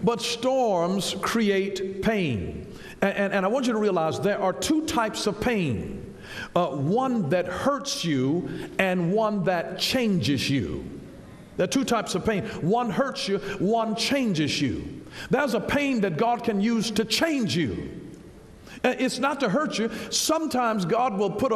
but storms create pain. And I want you to realize there are two types of pain. One that hurts you and one that changes you. There are two types of pain. One hurts you, one changes you. There's a pain that God can use to change you. It's not to hurt you. Sometimes God will put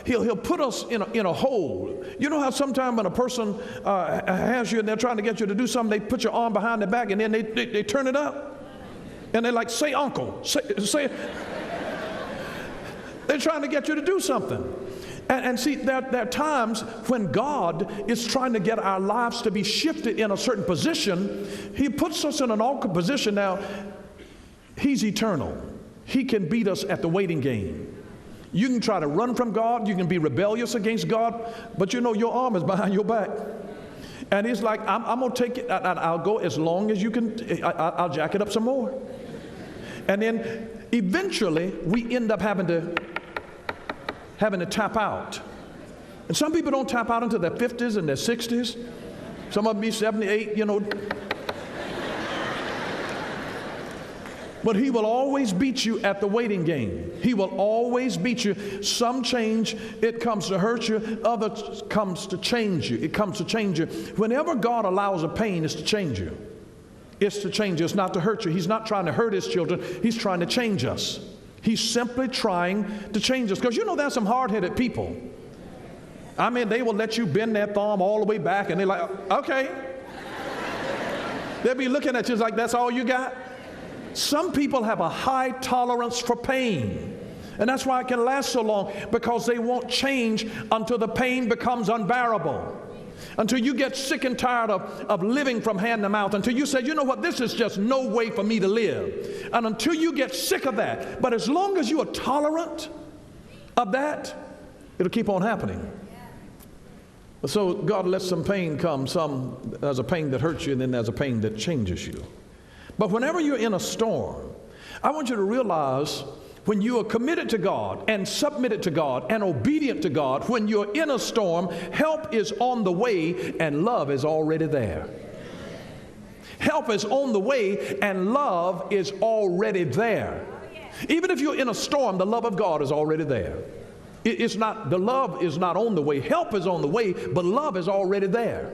He'll put us in a hole. You know how sometimes when a person has you and they're trying to get you to do something, they put your arm behind their back and then they turn it up. And they're like, say uncle, say. They're trying to get you to do something. And see, there are times when God is trying to get our lives to be shifted in a certain position. He puts us in an awkward position. Now, He's eternal. He can beat us at the waiting game. You can try to run from God. You can be rebellious against God. But you know your arm is behind your back. And He's like, I'm going to take it. I'll go as long as you can. I'll jack it up some more. And then eventually we end up having to tap out. And some people don't tap out until their 50s and their 60s. Some of them be 78, you know. But He will always beat you at the waiting game. He will always beat you. Some change, it comes to hurt you. Others comes to change you. It comes to change you. Whenever God allows a pain, it's to change you. It's to change you. It's not to hurt you. He's not trying to hurt His children. He's trying to change us. He's simply trying to change us. Because you know there's some hard-headed people. I mean, they will let you bend their thumb all the way back and they're like, okay. They'll be looking at you like, that's all you got? Some people have a high tolerance for pain. And that's why it can last so long, because they won't change until the pain becomes unbearable. Until you get sick and tired of living from hand to mouth. Until you say, you know what, this is just no way for me to live. And until you get sick of that. But as long as you are tolerant of that, it'll keep on happening. So God lets some pain come. There's a pain that hurts you, and then there's a pain that changes you. But whenever you're in a storm, I want you to realize when you are committed to God and submitted to God and obedient to God, when you're in a storm, help is on the way and love is already there. Help is on the way and love is already there. Even if you're in a storm, the love of God is already there. The love is not on the way. Help is on the way, but love is already there.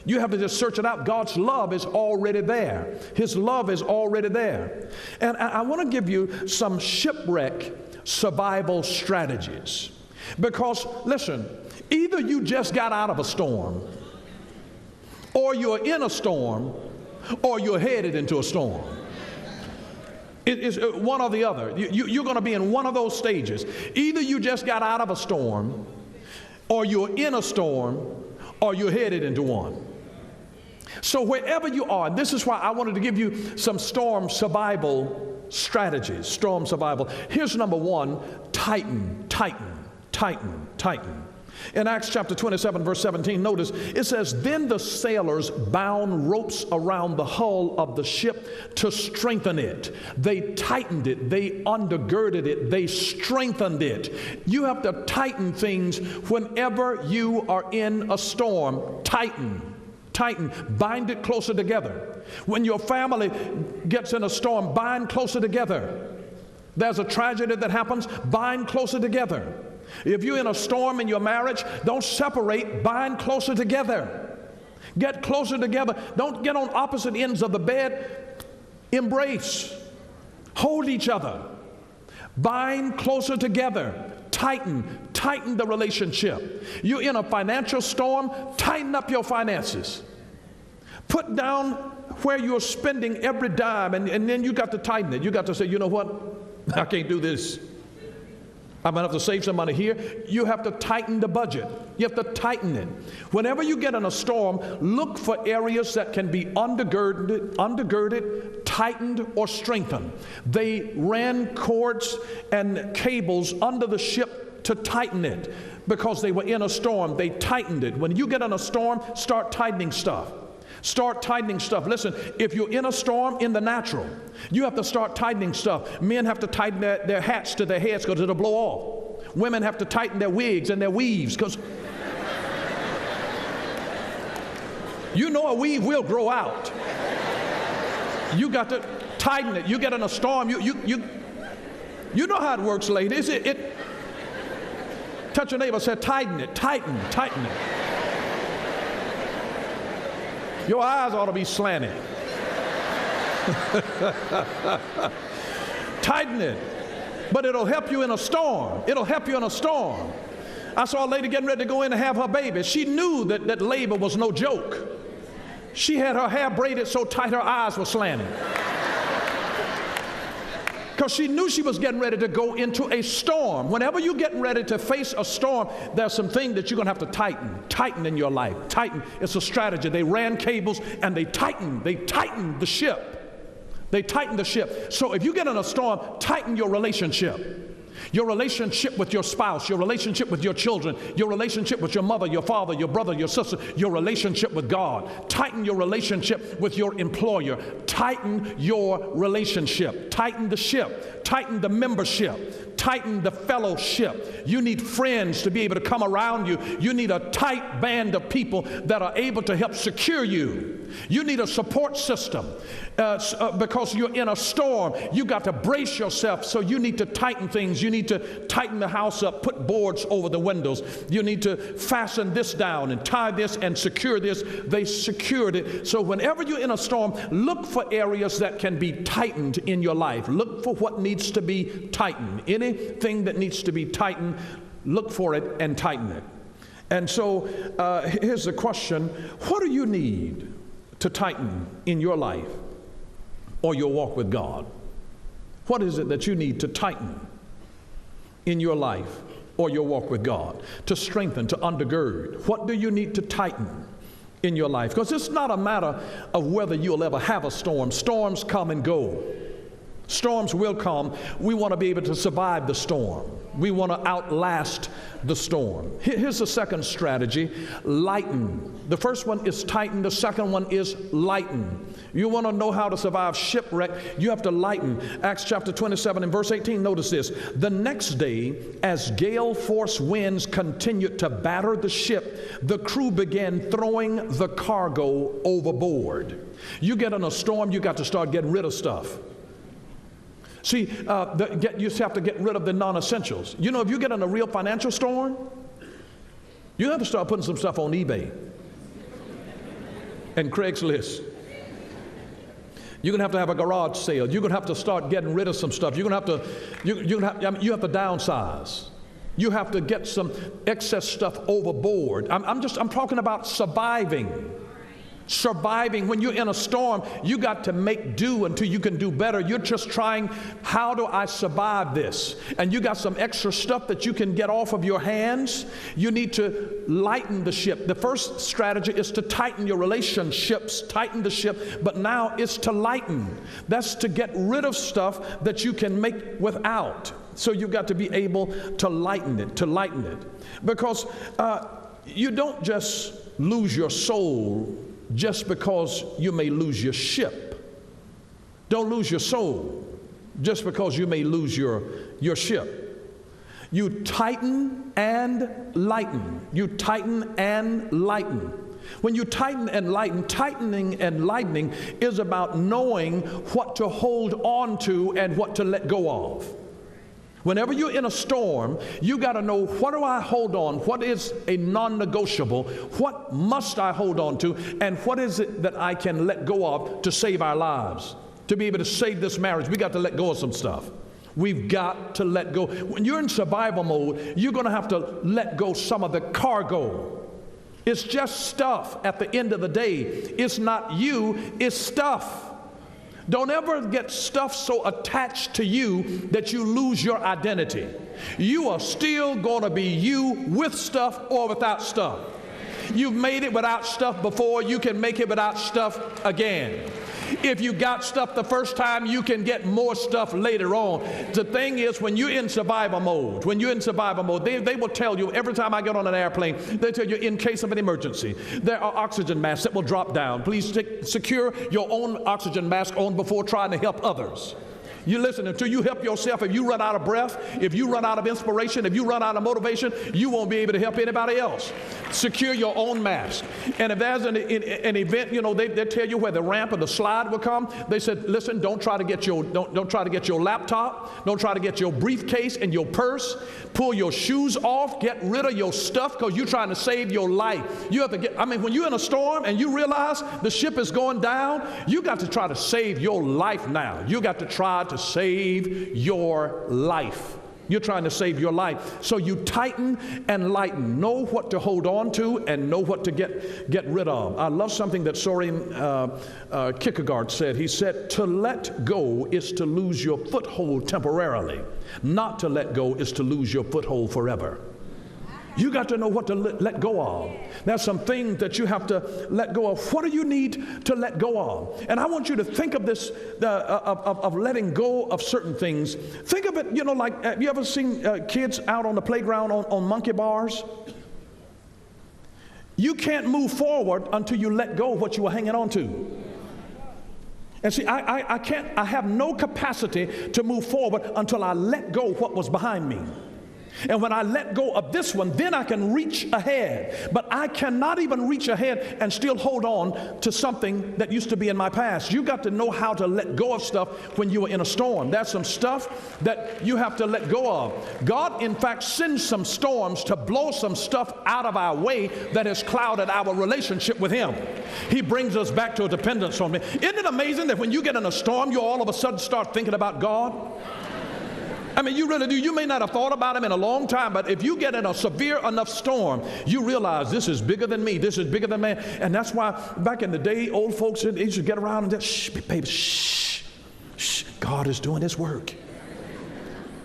You have to just search it out. God's love is already there. His love is already there. And I want to give you some shipwreck survival strategies. Because, listen, either you just got out of a storm, or you're in a storm, or you're headed into a storm. It is one or the other. You're going to be in one of those stages. Either you just got out of a storm, or you're in a storm, or you're headed into one. So wherever you are, and this is why I wanted to give you some storm survival strategies, storm survival. Here's number one: tighten, tighten, tighten, tighten. In Acts chapter 27, verse 17, notice it says, then the sailors bound ropes around the hull of the ship to strengthen it. They tightened it, they undergirded it, they strengthened it. You have to tighten things whenever you are in a storm. Tighten, tighten, bind it closer together. When your family gets in a storm, bind closer together. There's a tragedy that happens, bind closer together. If you're in a storm in your marriage, don't separate, bind closer together. Get closer together. Don't get on opposite ends of the bed. Embrace. Hold each other. Bind closer together. Tighten. Tighten the relationship. You're in a financial storm, tighten up your finances. Put down where you're spending every dime, and then you got to tighten it. You got to say, you know what? I can't do this. I'm going to have to save some money here. You have to tighten the budget. You have to tighten it. Whenever you get in a storm, look for areas that can be undergirded, tightened, or strengthened. They ran cords and cables under the ship to tighten it because they were in a storm. They tightened it. When you get in a storm, start tightening stuff. Start tightening stuff. Listen, if you're in a storm in the natural, you have to start tightening stuff. Men have to tighten their hats to their heads because it'll blow off. Women have to tighten their wigs and their weaves because you know a weave will grow out. You got to tighten it. You get in a storm, you know how it works, ladies. Touch your neighbor, say, tighten it, tighten it. Your eyes ought to be slanted. Tighten it. But it'll help you in a storm. It'll help you in a storm. I saw a lady getting ready to go in and have her baby. She knew that labor was no joke. She had her hair braided so tight her eyes were slanted. Because she knew she was getting ready to go into a storm. Whenever you're getting ready to face a storm, there's some things that you're going to have to tighten in your life. Tighten. It's a strategy. They ran cables and they tightened the ship. They tightened the ship. So if you get in a storm, tighten your relationship. Your relationship with your spouse, your relationship with your children, your relationship with your mother, your father, your brother, your sister, your relationship with God. Tighten your relationship with your employer. Tighten your relationship. Tighten the ship. Tighten the membership. Tighten the fellowship. You need friends to be able to come around you. You need a tight band of people that are able to help secure you. You need a support system because you're in a storm. You got to brace yourself, so you need to tighten things. You need to tighten the house up, put boards over the windows. You need to fasten this down and tie this and secure this. They secured it. So whenever you're in a storm, look for areas that can be tightened in your life. Look for what needs to be tightened. Anything that needs to be tightened, look for it and tighten it. And so here's the question: what do you need to tighten in your life or your walk with God? What is it that you need to tighten in your life or your walk with God? To strengthen, to undergird. What do you need to tighten in your life? Because it's not a matter of whether you'll ever have a storm. Storms come and go. Storms will come. We want to be able to survive the storm. We want to outlast the storm. Here's the second strategy: lighten. The first one is tighten. The second one is lighten. You want to know how to survive shipwreck, you have to lighten. Acts chapter 27 and verse 18, notice this. The next day, as gale force winds continued to batter the ship, the crew began throwing the cargo overboard. You get in a storm, you got to start getting rid of stuff. See, you have to get rid of the non-essentials. You know, if you get in a real financial storm, you have to start putting some stuff on eBay and Craigslist. You're going to have a garage sale. You're going to have to start getting rid of some stuff. You're going to have to, you have to downsize. You have to get some excess stuff overboard. I'm talking about surviving. Surviving. When you're in a storm, you got to make do until you can do better. You're just trying, how do I survive this? And you got some extra stuff that you can get off of your hands. You need to lighten the ship. The first strategy is to tighten your relationships, tighten the ship, but now it's to lighten. That's to get rid of stuff that you can make without. So you've got to be able to lighten it, because you don't just lose your soul just because you may lose your ship. Don't lose your soul just because you may lose your ship. You tighten and lighten. You tighten and lighten. When you tighten and lighten, tightening and lightening is about knowing what to hold on to and what to let go of. Whenever you're in a storm, you got to know, what do I hold on? What is a non-negotiable? What must I hold on to? And what is it that I can let go of to save our lives? To be able to save this marriage, we got to let go of some stuff. We've got to let go. When you're in survival mode, you're going to have to let go some of the cargo. It's just stuff at the end of the day. It's not you, it's stuff. Don't ever get stuff so attached to you that you lose your identity. You are still going to be you with stuff or without stuff. You've made it without stuff before, you can make it without stuff again. If you got stuff the first time, you can get more stuff later on. The thing is, when you're in survival mode, they will tell you, every time I get on an airplane, they tell you, in case of an emergency, there are oxygen masks that will drop down. Please secure your own oxygen mask on before trying to help others. You listen, until you help yourself, if you run out of breath, if you run out of inspiration, if you run out of motivation, you won't be able to help anybody else. Secure your own mask. And if there's an event, you know, they tell you where the ramp or the slide will come. They said, listen, don't try to get your laptop, don't try to get your briefcase and your purse. Pull your shoes off, get rid of your stuff, because you're trying to save your life. You have to get, I mean, when you're in a storm and you realize the ship is going down, you got to try to save your life now. You got to try to save your life. You're trying to save your life. So you tighten and lighten. Know what to hold on to and know what to get rid of. I love something that Soren Kierkegaard said. He said, to let go is to lose your foothold temporarily. Not to let go is to lose your foothold forever. You got to know what to let go of. There's some things that you have to let go of. What do you need to let go of? And I want you to think of this, of letting go of certain things. Think of it, you know, like, have you ever seen kids out on the playground on monkey bars? You can't move forward until you let go of what you were hanging on to. And see, I have no capacity to move forward until I let go of what was behind me. And when I let go of this one, then I can reach ahead. But I cannot even reach ahead and still hold on to something that used to be in my past. You got to know how to let go of stuff when you are in a storm. There's some stuff that you have to let go of. God, in fact, sends some storms to blow some stuff out of our way that has clouded our relationship with Him. He brings us back to a dependence on Him. Isn't it amazing that when you get in a storm, you all of a sudden start thinking about God? I mean, you really do. You may not have thought about Him in a long time, but if you get in a severe enough storm, you realize this is bigger than me. This is bigger than man. And that's why back in the day, old folks, they used to get around and just, shh, baby, shh, shh. God is doing His work.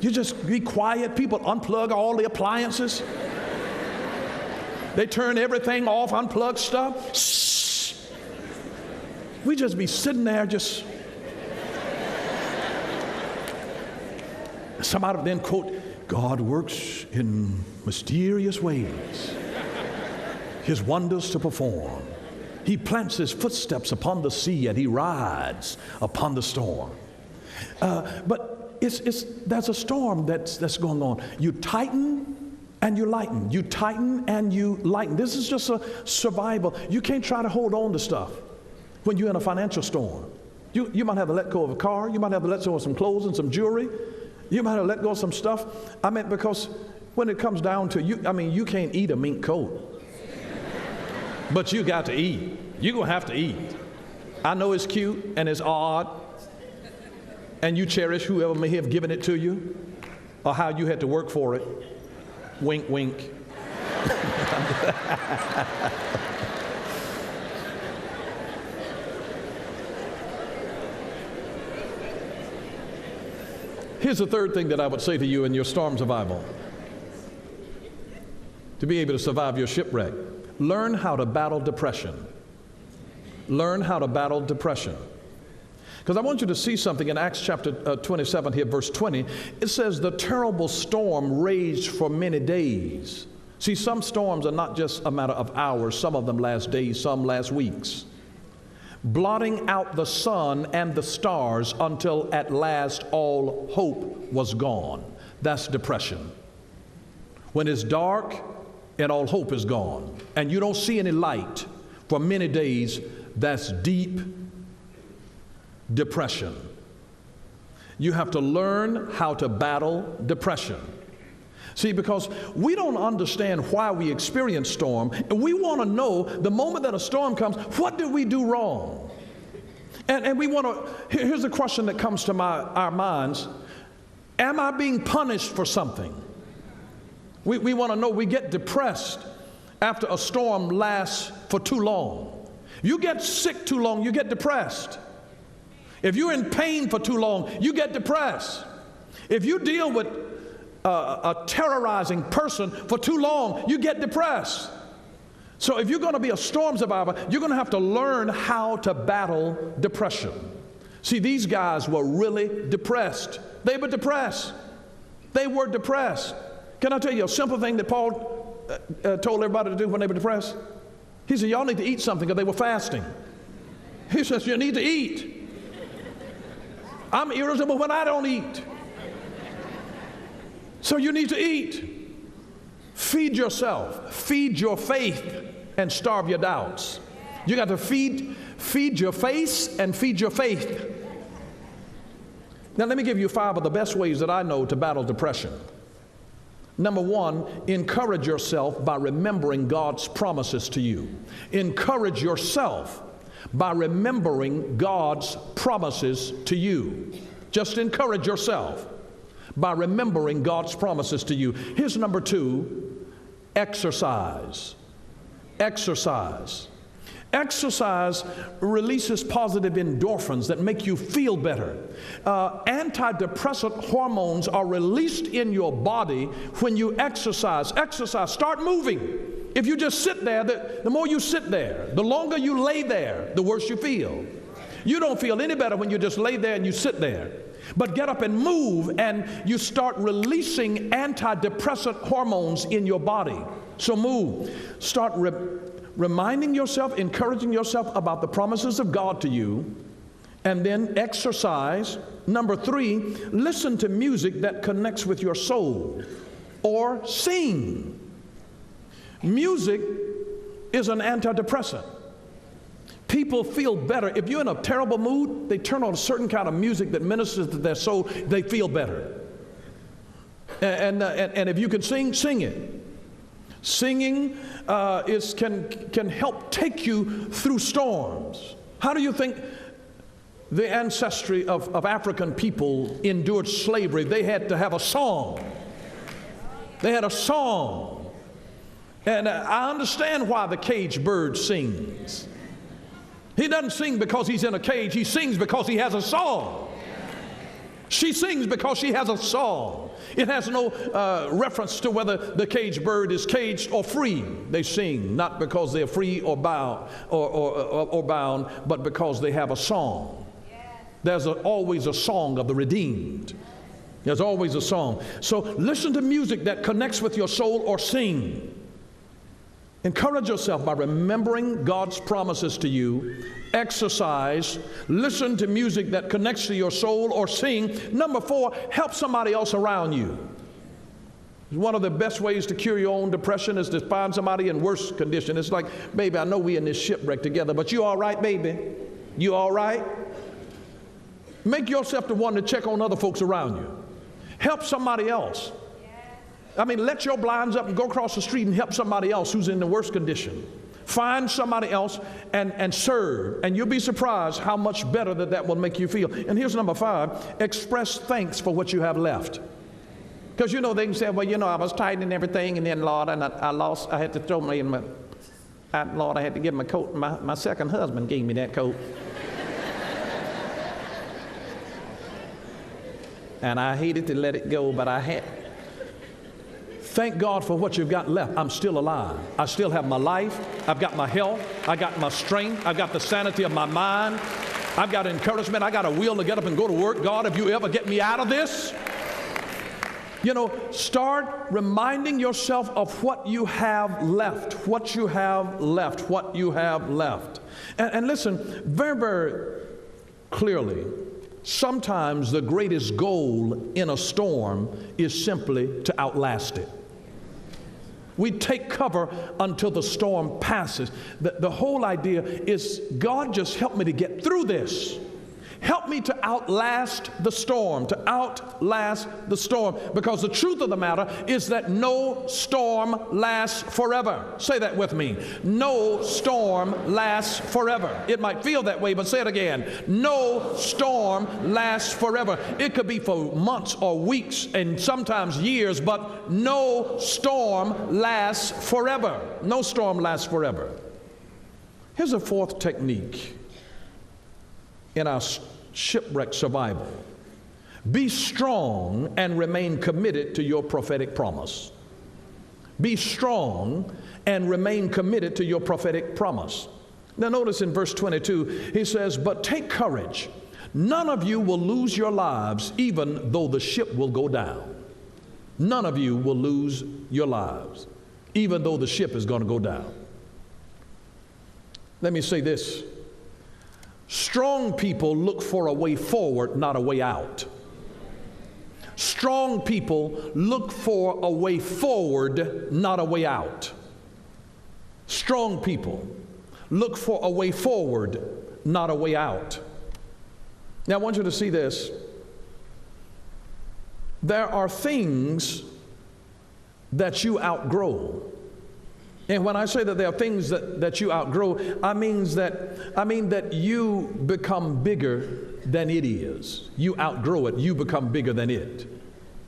You just be quiet. People unplug all the appliances. They turn everything off, unplug stuff. Shh. We just be sitting there just... Somebody then quote, God works in mysterious ways, His wonders to perform. He plants His footsteps upon the sea and He rides upon the storm. But there's a storm that's going on. You tighten and you lighten. You tighten and you lighten. This is just a survival. You can't try to hold on to stuff when you're in a financial storm. You might have to let go of a car. You might have to let go of some clothes and some jewelry. You might have let go of some stuff. I mean, because when it comes down to you, I mean, you can't eat a mink coat. But you got to eat. You're going to have to eat. I know it's cute and it's odd. And you cherish whoever may have given it to you or how you had to work for it. Wink, wink. Here's the third thing that I would say to you in your storm survival. To be able to survive your shipwreck, learn how to battle depression. Learn how to battle depression. Because I want you to see something in Acts chapter 27 here, verse 20. It says, the terrible storm raged for many days. See, some storms are not just a matter of hours. Some of them last days, some last weeks. Blotting out the sun and the stars until at last all hope was gone. That's depression. When it's dark and all hope is gone and you don't see any light for many days, that's deep depression. You have to learn how to battle depression. See, because we don't understand why we experience storm, and we want to know the moment that a storm comes, what did we do wrong? And we want to, here's the question that comes to our minds. Am I being punished for something? We want to know. We get depressed after a storm lasts for too long. You get sick too long, you get depressed. If you're in pain for too long, you get depressed. If you deal with a terrorizing person for too long, you get depressed. So if you're going to be a storm survivor, you're going to have to learn how to battle depression. See, these guys were really depressed. They were depressed. They were depressed. Can I tell you a simple thing that Paul told everybody to do when they were depressed? He said, y'all need to eat something, because they were fasting. He says, you need to eat. I'm irritable when I don't eat. So you need to eat. Feed yourself, feed your faith, and starve your doubts. You got to feed your face and feed your faith. Now let me give you 5 of the best ways that I know to battle depression. Number 1, encourage yourself by remembering God's promises to you. Encourage yourself by remembering God's promises to you. Just encourage yourself by remembering God's promises to you. Here's number 2, exercise. Exercise. Exercise releases positive endorphins that make you feel better. Antidepressant hormones are released in your body when you exercise. Exercise. Start moving. If you just sit there, the more you sit there, the longer you lay there, the worse you feel. You don't feel any better when you just lay there and you sit there. But get up and move, and you start releasing antidepressant hormones in your body. So move. Start reminding yourself, encouraging yourself about the promises of God to you, and then exercise. Number 3, listen to music that connects with your soul, or sing. Music is an antidepressant. People feel better. If you're in a terrible mood, they turn on a certain kind of music that ministers to their soul, they feel better. And if you can sing, sing it. Singing can help take you through storms. How do you think the ancestry of African people endured slavery? They had to have a song. They had a song. And I understand why the caged bird sings. He doesn't sing because he's in a cage. He sings because he has a song. She sings because she has a song. It has no reference to whether the caged bird is caged or free. They sing not because they're free or bound, but because they have a song. There's always a song of the redeemed. There's always a song. So listen to music that connects with your soul, or sing. Encourage yourself by remembering God's promises to you. Exercise. Listen to music that connects to your soul, or sing. Number 4, help somebody else around you. One of the best ways to cure your own depression is to find somebody in worse condition. It's like, baby, I know we in this shipwreck together, but you all right, baby? You all right? Make yourself the one to check on other folks around you. Help somebody else. I mean, let your blinds up and go across the street and help somebody else who's in the worst condition. Find somebody else and serve, and you'll be surprised how much better that will make you feel. And here's number 5, express thanks for what you have left. Because you know, they can say, well, I was tightening everything, and then, Lord, and I had to throw me in my, Lord, I had to give my coat. My second husband gave me that coat. And I hated to let it go, but I had. Thank God for what you've got left. I'm still alive. I still have my life. I've got my health. I got my strength. I've got the sanity of my mind. I've got encouragement. I got a will to get up and go to work. God, if you ever get me out of this, start reminding yourself of what you have left, what you have left, what you have left. And listen, very, very clearly, sometimes the greatest goal in a storm is simply to outlast it. We take cover until the storm passes. The whole idea is, God, just help me to get through this. Help me to outlast the storm, because the truth of the matter is that no storm lasts forever. Say that with me. No storm lasts forever. It might feel that way, but say it again. No storm lasts forever. It could be for months or weeks and sometimes years, but no storm lasts forever. No storm lasts forever. Here's a 4th technique in our shipwreck survival. Be strong and remain committed to your prophetic promise. Be strong and remain committed to your prophetic promise. Now notice in verse 22, he says, but take courage. None of you will lose your lives, even though the ship will go down. None of you will lose your lives, even though the ship is going to go down. Let me say this. Strong people look for a way forward, not a way out. Strong people look for a way forward, not a way out. Strong people look for a way forward, not a way out. Now, I want you to see this. There are things that you outgrow. And when I say that there are things that you outgrow, I mean that you become bigger than it is. You outgrow it, you become bigger than it.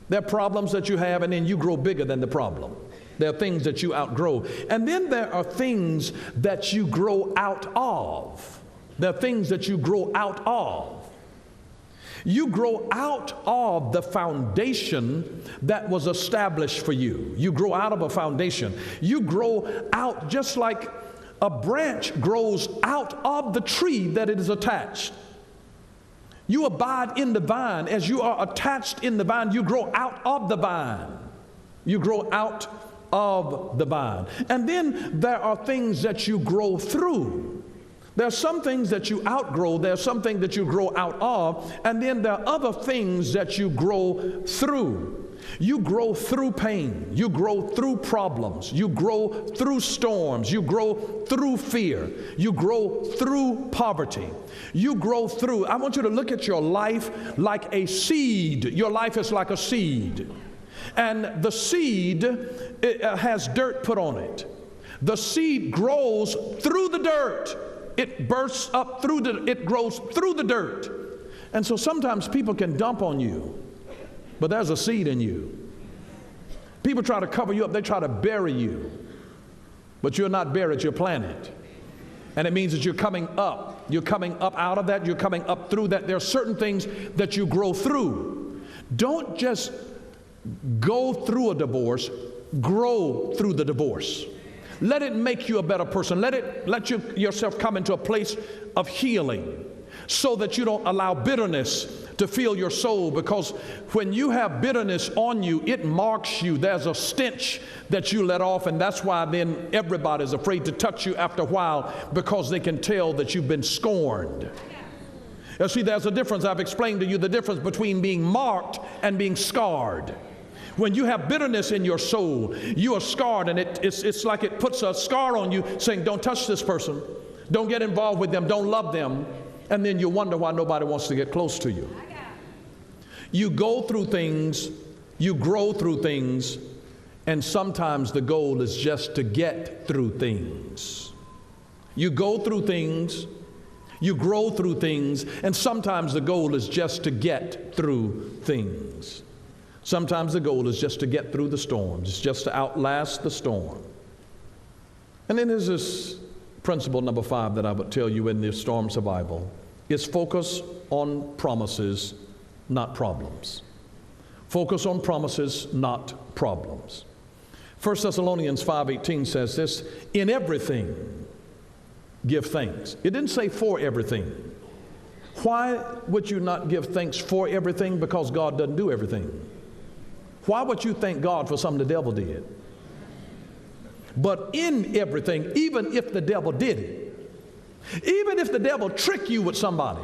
There are problems that you have, and then you grow bigger than the problem. There are things that you outgrow. And then there are things that you grow out of. There are things that you grow out of. You grow out of the foundation that was established for you. You grow out of a foundation. You grow out just like a branch grows out of the tree that it is attached. You abide in the vine. As you are attached in the vine, you grow out of the vine. You grow out of the vine. And then there are things that you grow through. There are some things that you outgrow, there are some things that you grow out of, and then there are other things that you grow through. You grow through pain, you grow through problems, you grow through storms, you grow through fear, you grow through poverty, you grow through. I want you to look at your life like a seed. Your life is like a seed, and the seed has dirt put on it. The seed grows through the dirt. It bursts up it grows through the dirt. And so sometimes people can dump on you, but there's a seed in you. People try to cover you up, they try to bury you, but you're not buried, you're planted. And it means that you're coming up. You're coming up out of that, you're coming up through that. There are certain things that you grow through. Don't just go through a divorce, grow through the divorce. Let it make you a better person. Let yourself come into a place of healing so that you don't allow bitterness to fill your soul, because when you have bitterness on you, it marks you. There's a stench that you let off, and that's why then everybody's afraid to touch you after a while, because they can tell that you've been scorned. You see, there's a difference. I've explained to you the difference between being marked and being scarred. When you have bitterness in your soul, you are scarred, and it's like it puts a scar on you saying, don't touch this person, don't get involved with them, don't love them, and then you wonder why nobody wants to get close to you. You go through things, you grow through things, and sometimes the goal is just to get through things. You go through things, you grow through things, and sometimes the goal is just to get through things. Sometimes the goal is just to get through the storms. It's just to outlast the storm. And then there's this principle number 5 that I would tell you in the storm survival. It's focus on promises, not problems. Focus on promises, not problems. 1 Thessalonians 5:18 says this, in everything give thanks. It didn't say for everything. Why would you not give thanks for everything? Because God doesn't do everything. Why would you thank God for something the devil did? But in everything, even if the devil did it, even if the devil tricked you with somebody,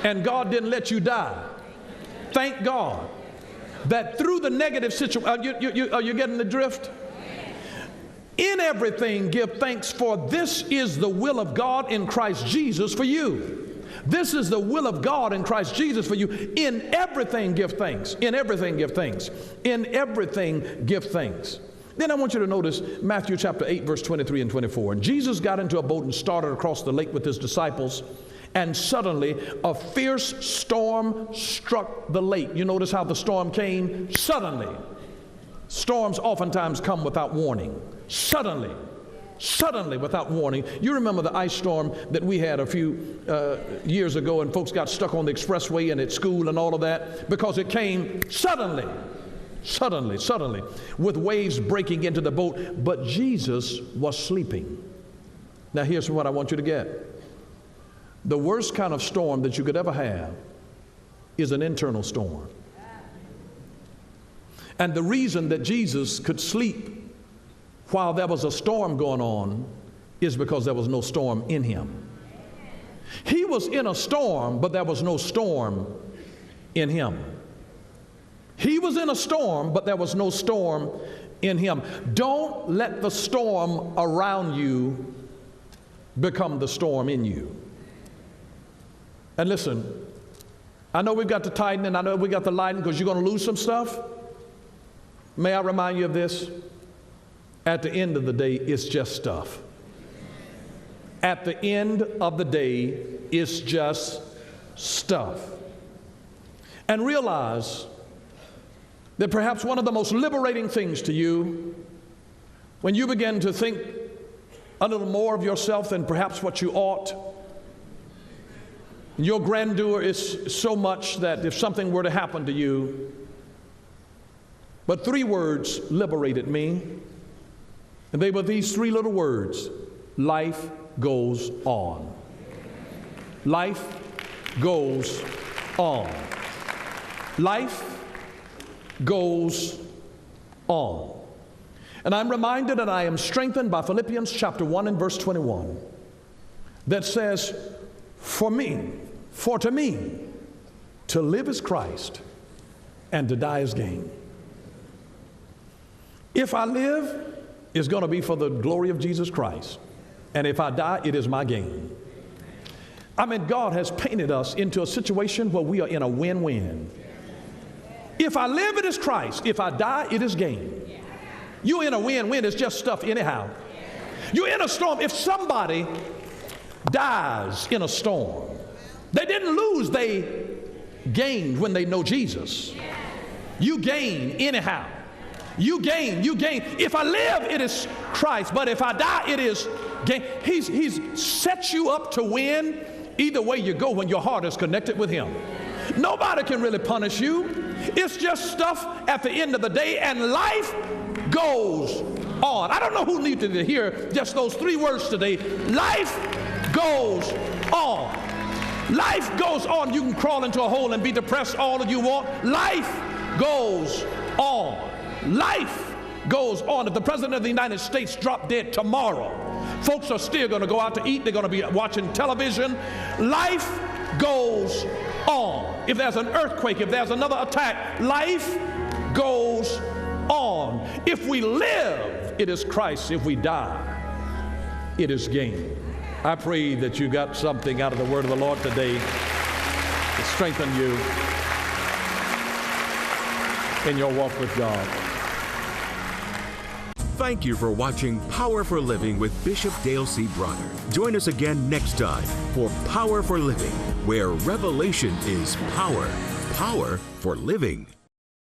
and God didn't let you die, thank God that through the negative situation, are you getting the drift? In everything give thanks, for this is the will of God in Christ Jesus for you. This is the will of God in Christ Jesus for you. In everything give thanks. In everything give thanks. In everything give thanks. Then I want you to notice Matthew chapter 8, verse 23 and 24. And Jesus got into a boat and started across the lake with his disciples. And suddenly a fierce storm struck the lake. You notice how the storm came? Suddenly. Storms oftentimes come without warning. Suddenly without warning. You remember the ice storm that we had a few years ago, and folks got stuck on the expressway and at school and all of that because it came suddenly, with waves breaking into the boat, but Jesus was sleeping. Now here's what I want you to get. The worst kind of storm that you could ever have is an internal storm. And the reason that Jesus could sleep while there was a storm going on is because there was no storm in him. He was in a storm, but there was no storm in him. He was in a storm, but there was no storm in him. Don't let the storm around you become the storm in you. And listen, I know we've got to tighten and I know we got to lighten because you're going to lose some stuff. May I remind you of this? At the end of the day, it's just stuff. At the end of the day, it's just stuff. And realize that perhaps one of the most liberating things to you, when you begin to think a little more of yourself than perhaps what you ought, your grandeur is so much that if something were to happen to you, but 3 words liberated me, and they were these 3 little words: life goes on. Life goes on. Life goes on. And I'm reminded and I am strengthened by Philippians chapter 1 and verse 21 that says, for to me, to live is Christ and to die is gain. If I live, it's going to be for the glory of Jesus Christ. And if I die, it is my gain. I mean, God has painted us into a situation where we are in a win-win. If I live, it is Christ. If I die, it is gain. You're in a win-win. It's just stuff anyhow. You're in a storm. If somebody dies in a storm, they didn't lose, they gained when they know Jesus. You gain anyhow. You gain. If I live, it is Christ. But if I die, it is gain. He's set you up to win either way you go when your heart is connected with Him. Nobody can really punish you. It's just stuff at the end of the day, and life goes on. I don't know who needed to hear just those 3 words today. Life goes on. Life goes on. You can crawl into a hole and be depressed all that you want. Life goes on. Life goes on. If the President of the United States dropped dead tomorrow, folks are still going to go out to eat. They're going to be watching television. Life goes on. If there's an earthquake, if there's another attack, life goes on. If we live, it is Christ. If we die, it is gain. I pray that you got something out of the word of the Lord today to strengthen you in your walk with God. Thank you for watching Power for Living with Bishop Dale C. Bronner. Join us again next time for Power for Living, where revelation is power. Power for living.